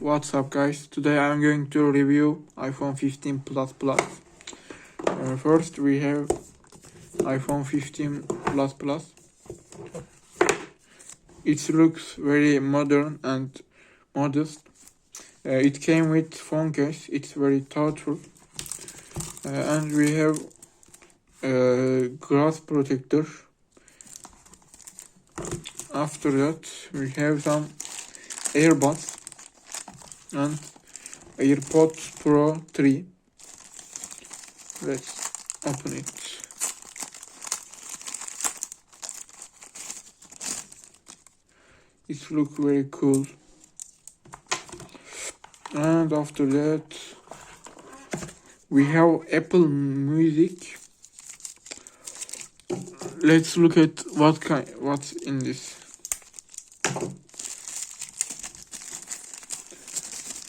What's up guys, today I'm going to review iPhone 15 Plus Plus. First we have iPhone 15 Plus Plus. It looks very modern and modest. It came with phone case, it's very thoughtful. And we have glass protector. After that we have some earbuds and AirPods Pro 3. Let's open it. It looks very cool. And after that we have Apple Music. Let's look at what's in this.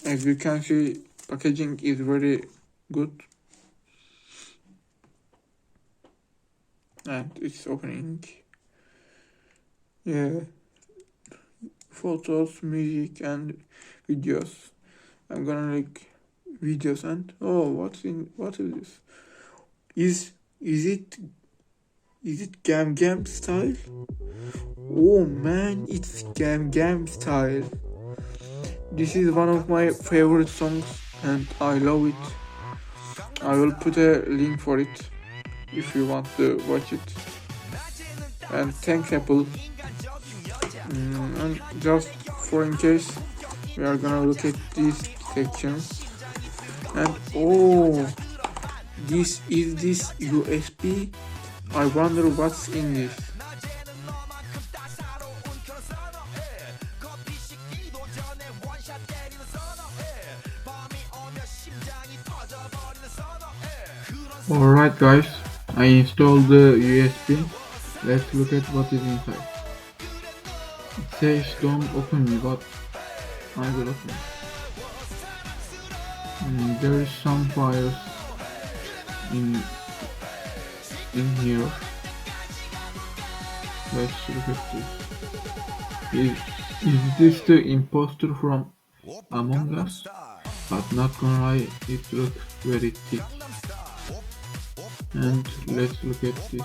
As you can see, packaging is very good. And it's opening. Yeah. Photos, music and videos. I'm gonna like videos and what is this? Is it Gam style? Oh man, it's Gam style. This is one of my favorite songs and I love it. I will put a link for it if you want to watch it. And thanks Apple. And just for in case, we are gonna look at these sections. And this USB. I wonder what's in this. Alright guys, I installed the USB. Let's look at what is inside. It says don't open me, but I will open it. There is some files in here. Let's look at this. Is this the imposter from Among Us? But not gonna lie, it looks very thick. And let's look at this.